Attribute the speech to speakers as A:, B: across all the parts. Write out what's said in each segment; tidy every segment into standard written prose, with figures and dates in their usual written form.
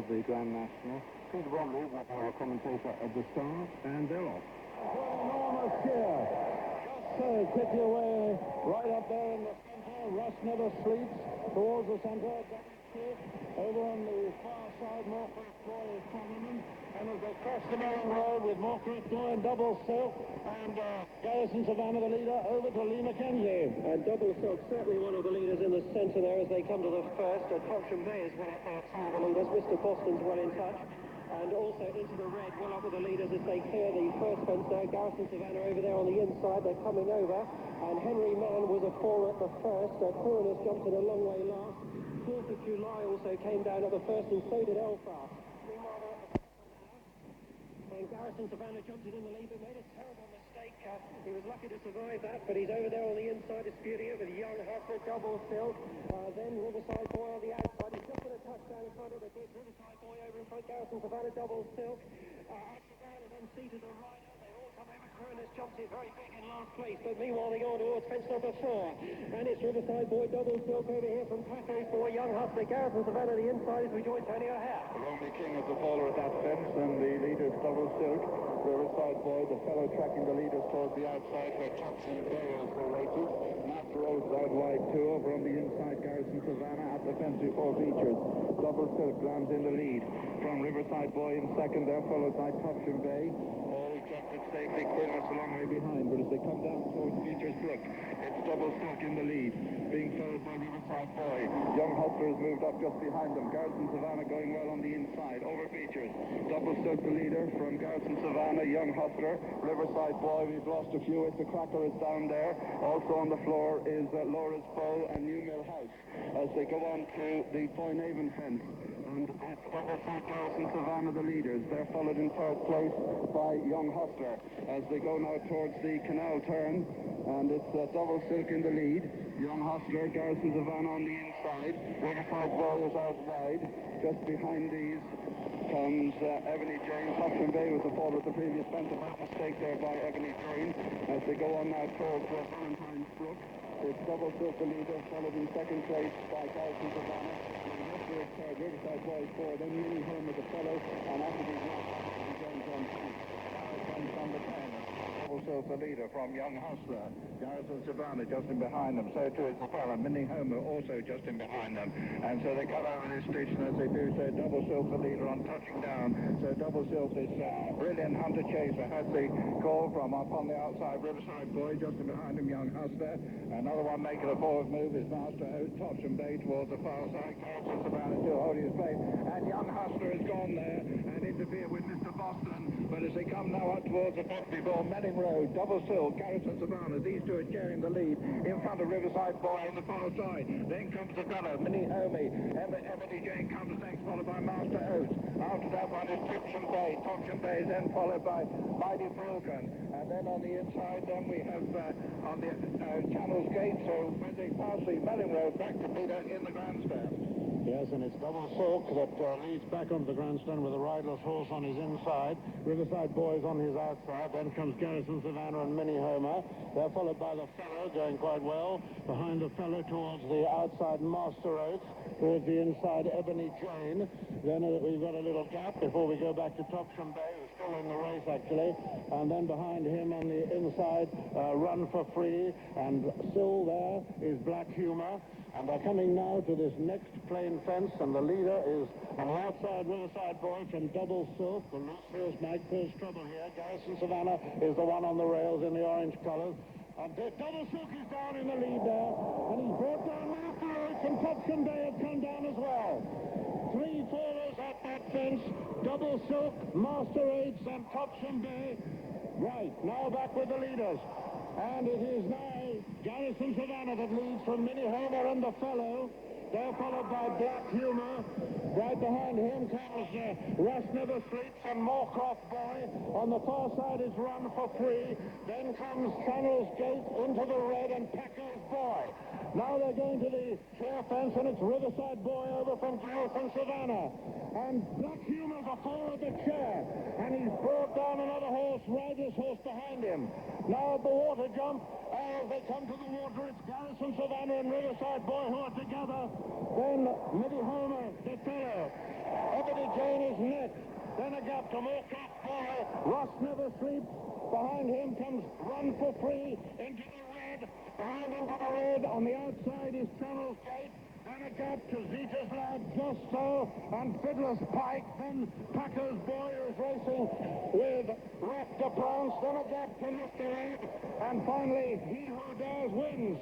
A: of the Grand National. Peter Bromley, our commentator of the Stars, and they're off.
B: Enormous cheer. Just so quickly away, right up there in the centre. Russ never sleeps towards the centre. Over on the far side, Moorcroft Boy is prominent. And as they cross the Melon Road with Moorcroft Boy and Double Silk and Garrison Savannah, the leader, over to Lee Mackenzie.
C: And Double Silk, certainly one of the leaders in the centre there as they come to the first. Topsham Bay is one of the leaders. Mr. Boston's well in touch. And also into the red, well up with the leaders as they clear the first fence there. Garrison Savannah over there on the inside, they're coming over. And Henry Mann was a four at the first. Coroners jumped in a long way last. 4th of July also came down at the first, and so did Elfast. And Garrison Savannah jumped in the lead, but made a terrible mistake. He was lucky to survive that, but he's over there on the inside, disputing it with Young Hustler, Double Silk. Then Riverside Boy on the outside. He's just got a touchdown in front of the gate. Riverside Boy over in front, Garrison Savannah, Double Silk. Savannah then seated the rider. They all come over. Cronus jumped in very big in last place, but meanwhile they go towards fence number 4. And it's Riverside Boy, Double Silk over here from Paco's Boy, Young Hustler, Garrison Savannah, the inside as we join Tony O'Hare.
D: Lonely King is the faller at that fence, and the leader is Double Silk. Riverside Boy, the fellow tracking the leaders towards the outside, where Topsham Bay is related. Master Oates out wide too, over on the inside, Garrison Savannah at the fence before features. Double Silk lands in the lead from Riverside Boy in second there, followed by Topsham Bay. All jumped it safely, Quillet's a long way behind, but as they come down towards features, look, it's Double Silk in the lead, being followed by Riverside Boy. Young Hustler has moved up just behind them. Garrison Savannah going well on the inside, over features. Double Silk the leader from Garrison Savannah, Young Hustler, Riverside Boy, we've lost a few, it's the Cracker is down there. Also on the floor is Laura's Bow and New Mill House as they go on to the Foynaven fence. And Double Silk, Garrison Savannah the leaders. They're followed in third place by Young Hustler as they go now towards the canal turn, and it's Double Silk in the lead. Young Hustler, Garrison Savannah on the inside. Riverside Boy is out wide. Just behind these comes Ebony Jane. Topsham Bay was the fall of the previous fence. A bad mistake there by Ebony Jane as they go on now towards Valentine's Brook. It's Double Silk the leader, followed in second place by Garrison Savannah. Third, Riverside Boys 4, then Miinnehoma the fellow, and after these last, he joins on 2. Number 10. Double Silk the leader from Young Hustler. Garrison Savannah just in behind them, so too is the fellow. Miinnehoma also just in behind them. And so they come over this station as they do so. Double Silk the leader on touching down. So Double Silk, this brilliant hunter chaser, has the call from up on the outside. Riverside Boy just in behind him, Young Hustler. Another one making a forward move is Master Oates. Topsham Bay towards the far side. Garrison Savannah still holding his place. And Young Hustler has gone there and interfered with Mr. Boston. But as they come now up towards the fence before Melling Road, Double Silk, Garrison Savannah, these two are sharing the lead in front of Riverside Boy on the far side. Then comes the fellow, Miinnehoma. Ebony Jane comes next, followed by Master Oates. After that one is Topsham Bay. Topsham Bay is then followed by Mighty Falcon. And then on the inside, then we have on the Channel's Gate, so when they pass the Melling Road, back to Peter in the grandstand.
B: Yes, and it's Double Silk that leads back onto the grandstand with a riderless horse on his inside. Riverside Boy is on his outside. Then comes Garrison Savannah and Miinnehoma. They're followed by the fellow, going quite well. Behind the fellow towards the outside, Master Oates. Towards the inside, Ebony Jane. Then we've got a little gap before we go back to Topsham Bay, who's still in the race, actually. And then behind him on the inside, Run for Free. And still there is Black Humour. And they're coming now to this next plain fence, and the leader is on the outside Riverside Boy from Double Silk. The loose horse might cause trouble here. Garrison Savannah is the one on the rails in the orange colours. And Double Silk is down in the lead there, and he's brought down Master Oates, and Topsham Bay have come down as well. 3 fallers at that fence, Double Silk, Master Oates, and Topsham Bay. Right, now back with the leaders. And it is now Garrison Savannah that leads from Miinnehoma and the fellow. They're followed by Black Humour. Right behind him comes Russ Never Sleeps and Moorcroft Boy. On the far side is Run for Free. Then comes Channel's Gate into the red and Paco's Boy. Now they're going to the chair fence, and it's Riverside Boy over from Garrison Savannah. And Black Humour's a four of the chair, and he's brought down another horse, riderless horse behind him. Now at the water jump, as they come to the water, it's Garrison Savannah and Riverside Boy who are together. Then Miinnehoma, the fellow. Ebony after Moorcroft Boy. Ross Never Sleeps. Behind him comes Run for Free into the red. Behind into the red. On the outside is Channel's Gate. And a gap to Zita's Lad, Just So, and Fiddler's Pike. Then Packer's Boy is racing with Raptor Prance. Then a gap to Mr. Ed. And finally, He Who Dares wins.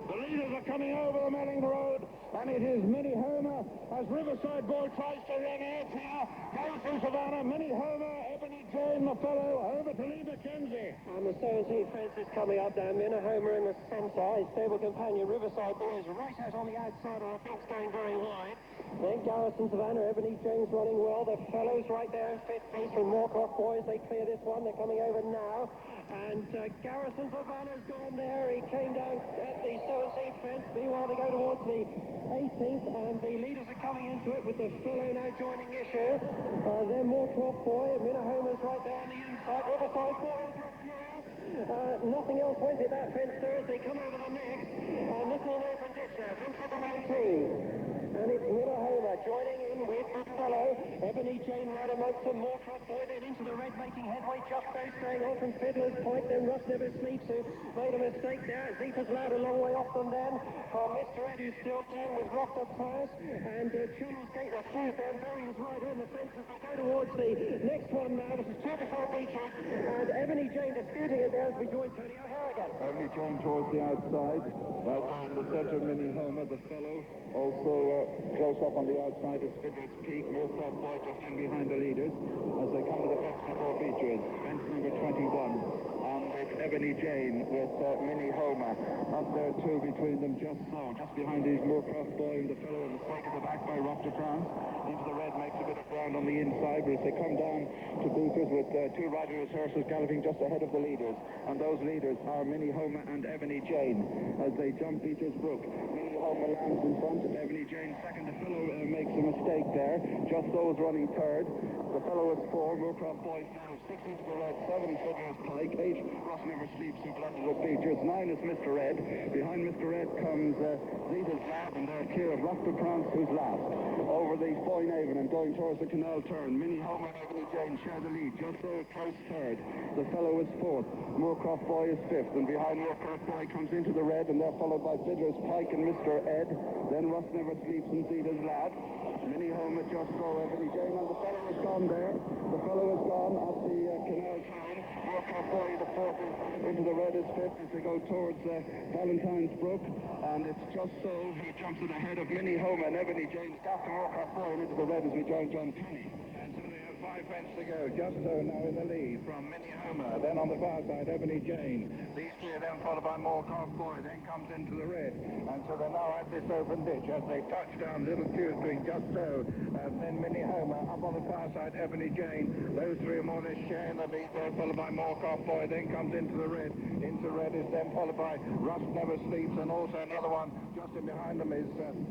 B: The leaders are coming over the Melling Road, and it is Miinnehoma as Riverside Boy tries to run out here. Goes through Savannah, Miinnehoma, Ebony Jane, the fellow, over to Lee Mackenzie.
C: And the 17th fence is coming up down. Miinnehoma in the centre. His stable companion, Riverside Boy, is right out on the outside, and I think going very wide. Then Garrison Savannah, Ebony James running well. The fellows right there in fifth place from Moorcroft Boys. They clear this one. They're coming over now. And Garrison Savannah's gone there. He came down at the 17th fence. Meanwhile, they go towards the 18th, and the leaders are coming into it with the fellow now joining issue. Then Moorcroft Boy, Minnehoma's right there on the inside. Riverside Boy is nothing else went at that fence there as they come over the next. And this will open ditch now from 718. And it's Miinnehoma joining in with the fellow. Ebony Jane right amongst them. Moorcroft Boy then into the red, making headway. Just So staying on from Fiddler's Point. Then Russ Never Sleeps, who made a mistake there. Zita's Lad a long way off them then. From Mr. Ed, who's still down with Rockford Pass. And Channel's Gate refused them. Barry's right on the fence as we go towards the next one now. This is 24 meters. And Ebony Jane disputing it there as we join Tony O'Hare again.
D: Ebony Jane towards the outside. Right in the centre, Miinnehoma, the fellow. Also close up on the outside is Fiddler's Peak. Moorcroft Boy just in behind the leaders as they come to the fence before features. Fence number 21. With Ebony Jane with Miinnehoma. Up there too between them, Just So. Just behind these Moorcroft Boy and the fellow in the spike at the back by Rock de France. Into the red, makes a bit of ground on the inside, but as they come down to Bookers with two riderless horses galloping just ahead of the leaders. And those leaders are Miinnehoma and Ebony Jane as they jump Beacher's Brook. Miinnehoma lands in front, Ebony Jane second. The fellow makes a mistake there. Just So is running third. The fellow is 4. Moorcroft Boys now 6 into the red, 7 Fiddler's Pike, 8 Ross Never Sleeps who blended with Beechers, 9 is Mr. Ed. Behind Mr. Ed comes Zita's Lad, and they're clear of Rock de France, who's last. Over the Foynaven and going towards the canal turn. Miinnehoma and Ebony Jane share the lead. Just So close third. The fellow is 4th. Moorcroft Boy is 5th, and behind Moorcroft Boy comes into the red, and they're followed by Fiddler's Pike and Mr. Ed. Then Ross Never Sleeps and Zita's Lad. Miinnehoma, Just So, Ebony Jane, and the fellow is gone there. The fellow is gone at the canal turn. Moorcroft Boy, the 4th, into the red is 5th as they go towards Valentine's Brook. And it's Just So who jumps it ahead of Miinnehoma and Ebony Jane. After Moorcroft Boy into the red as we join John Kenny. And so they have 5 fence to go. Just So now in the lead from Miinnehoma. Then on the far side, Ebony Jane. These three are then followed by Moorcroft Boy. Then comes into the red. And so they're now at this open ditch as they touch down Little Tuesday, Just So. And then Miinnehoma up on the far side, Ebony Jane. Those three are more or less sharing the lead there, followed by Moorcroft Boy. Then comes into the red. Into red is then followed by Russ Never Sleeps, and also another one just in behind them is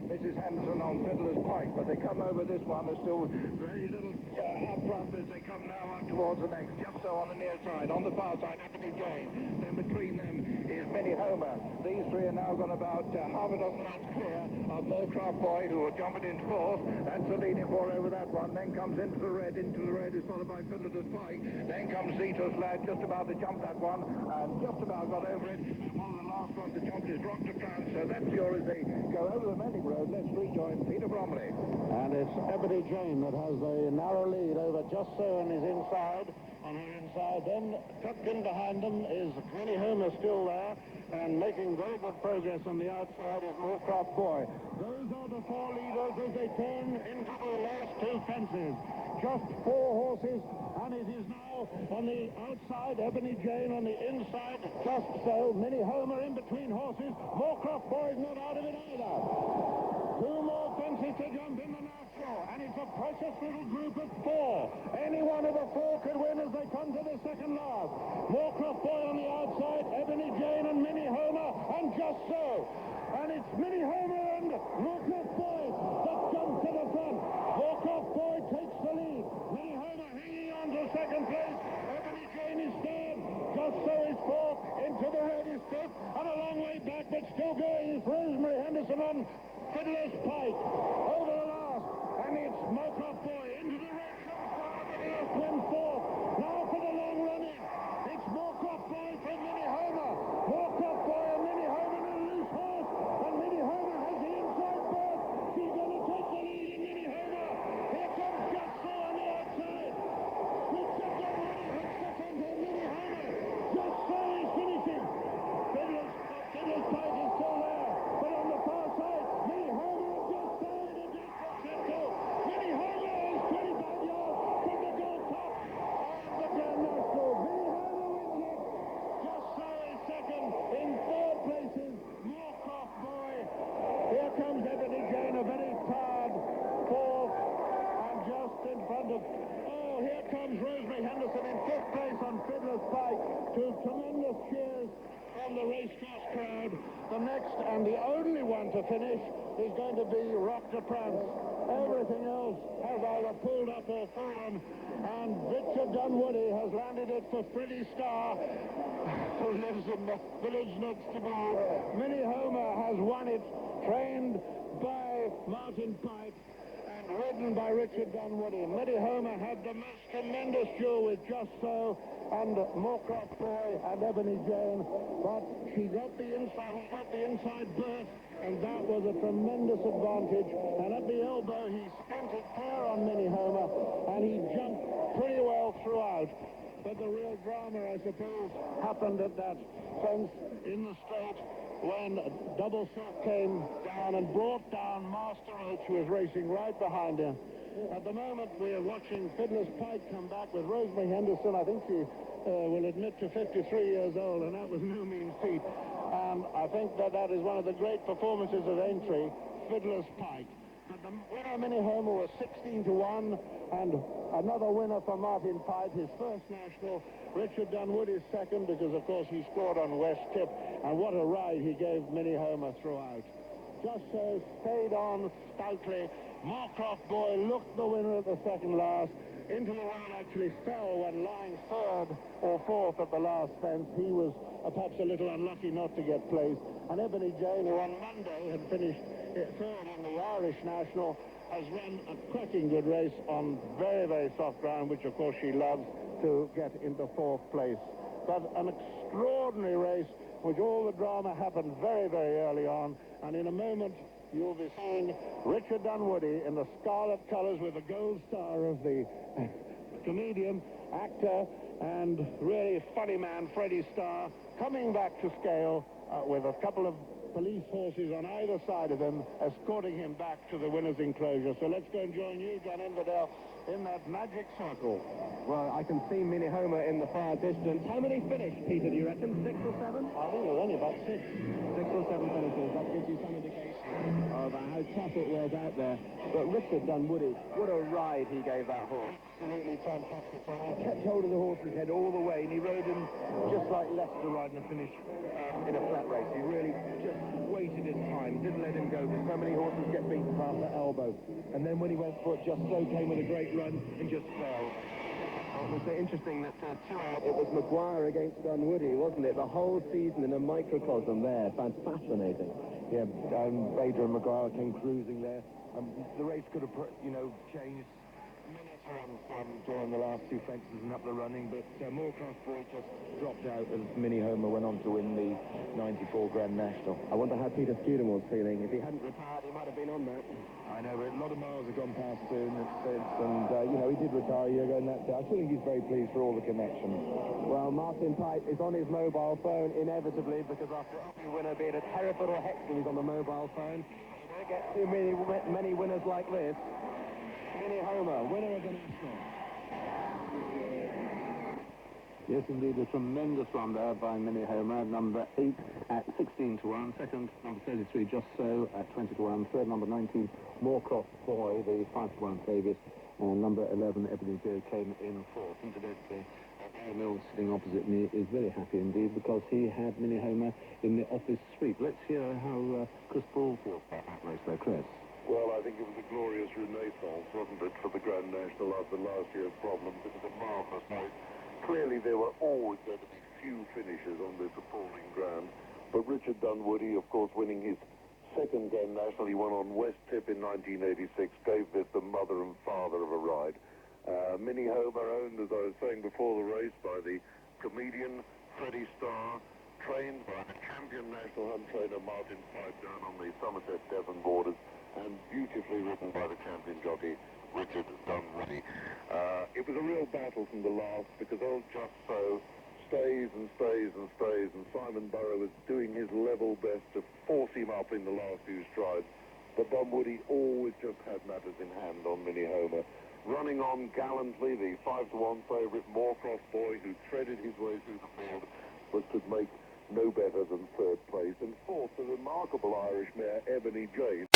D: Mrs. Henderson on Fiddler's Pike. But they come over this one. There's still very little up front as they come now up towards the next. Just So on the near side. On the far side, Ebony Jane. Then between them is Miinnehoma. These three are now gone about half a dozen laps clear of Moorcroft Boy, who are jumping in 4th. That's the leading 4 over that one. Then comes into the red. Into the red is followed by Fiddler's Pike. Then comes Zita's Lad, just about to jump that one. And just about got over it. One of the last ones to jump is Rock de France. So that's yours as they go over the Melling Road. Let's rejoin Peter Bromley.
B: And it's Ebony Jane that has the narrow lead over Just So on his inside. On her inside, then tucked in behind them is Miinnehoma still there, and making very good progress on the outside is Moorcroft Boy. Those are the 4 leaders as they turn into the last 2 fences. Just 4 horses, and it is now on the outside, Ebony Jane, on the inside, Just So. Miinnehoma in between horses. Moorcroft Boy is not out of it either. 2 more fences to jump in the last 4, and it's a precious little group of 4. Any one of the 4 could win as they come to the second last. Moorcroft Boy on the outside, Ebony Jane and Miinnehoma, and Just So. And it's Miinnehoma and Moorcroft Boy that jump to the front. Moorcroft Boy takes the lead. Miinnehoma hanging on to second place. Ebony Jane is 3rd. Just So is 4th. Into the red is 5th. And a long way back, but still going is Rosemary Henderson on Fiddler's Pike. Over the last. And it's Moorcroft Boy into the red. So far, the last one Oh, here comes Rosemary Henderson in fifth place on Fiddler's Pike to tremendous cheers from the racecourse crowd. The next and the only one to finish is going to be Rock de France. Everything else has either pulled up or fallen, and Richard Dunwoody has landed it for Freddie Starr, who lives in the village next to me. Miinnehoma has won it, trained by Martin Pipe and ridden by Richard Dunwoody. Miinnehoma had the most tremendous duel with Just So and Moorcroft Boy and Ebony Jane, but she got the inside berth, and that was a tremendous advantage. And at the elbow, he sprinted clear on Miinnehoma, and he jumped pretty well throughout. But the real drama, I suppose, happened at that fence in the straight when Double Silk came down and brought down Master H, who was racing right behind him. At the moment, we are watching Fiddler's Pike come back with Rosemary Henderson. I think she will admit to 53 years old, and that was no mean feat. And I think that is one of the great performances of entry, Fiddler's Pike. But the winner, Miinnehoma, was 16-1, and another winner for Martin Pipe, his first national. Richard Dunwoody's second, because, of course, he scored on West Tip, and what a ride he gave Miinnehoma throughout. Just So stayed on stoutly. Moorcroft Boy looked the winner at the second last. Into the round actually fell when lying third or fourth at the last fence. He was perhaps a little unlucky not to get placed. And Ebony Jane, who on Monday had finished third in the Irish National, has run a cracking good race on very, very soft ground, which of course she loves, to get into fourth place. But an extraordinary race, which all the drama happened very, very early on. And in a moment, you'll be seeing Richard Dunwoody in the scarlet colours with the gold star of the comedian, actor, and really funny man, Freddie Starr, coming back to scale with a couple of police horses on either side of him, escorting him back to the winner's enclosure. So let's go and join you, John Inverdale, in that magic circle.
C: Well, I can see Miinnehoma in the far distance. How many finished, Peter, do you reckon? 6 or 7?
B: I think it was only about 6.
C: 6 or 7 finishes. That gives you some indication of how tough it was out there. But Richard Dunwoody, what a ride he gave that horse.
B: Absolutely fantastic.
C: He kept hold of the horse's head all the way, and he rode him just like Leicester riding a finish in a flat race. He really just waited his time, didn't let him go, because so many horses get beaten past the elbow. And then when he went for it, Just So came with a great run and just fell. It was interesting that it was Maguire against Dunwoody, wasn't it? The whole season in a microcosm there. Fascinating.
A: Yeah, Vader and Maguire came cruising there. The race could have, changed during the last two fences and up the running, but Moorcroft Boy just dropped out as Miinnehoma went on to win the 94 Grand National.
C: I wonder how Peter Scudamore was feeling. If he hadn't retired, he might have been on that.
A: I know, but a lot of miles have gone past since, and, he did retire a year ago, and I think he's very pleased for all the connections.
C: Well, Martin Pipe is on his mobile phone, inevitably, because after every winner being a Hereford or Hexham, he's on the mobile phone. You don't get too many winners like this. Miinnehoma, winner of the National.
E: Yes, indeed, a tremendous run there by Miinnehoma, number 8 at 16-1, second, number 33, Just So, at 20-1, third, number 19, Moorcroft Boy, the 5-1 favourite, and number 11, Ebony Jane, came in fourth. Incidentally, Barry Mills, sitting opposite me, is very happy indeed, because he had Miinnehoma in the office suite. Let's hear how Chris Ball feels about that race there, Chris.
F: Well, I think it was a glorious renaissance, wasn't it, for the Grand National after last year's problems. It was a marvellous race. Clearly, there were always going to be few finishes on this appalling ground. But Richard Dunwoody, of course, winning his second Grand National, he won on West Tip in 1986, gave this the mother and father of a ride. Miinnehoma, owned, as I was saying before the race, by the comedian Freddie Starr, trained by the champion national hunt trainer Martin Pipe down on the Somerset Devon borders, and beautifully ridden by the champion jockey Richard Dunwoody. It was a real battle from the last, because old Just So stays and stays and stays, and Simon Burrow was doing his level best to force him up in the last few strides. But Dunwoody always just had matters in hand on Miinnehoma. Running on gallantly, the 5-1 favourite Moorcroft Boy, who threaded his way through the field, but could make no better than third place. And fourth, the remarkable Irish mare Ebony Jane.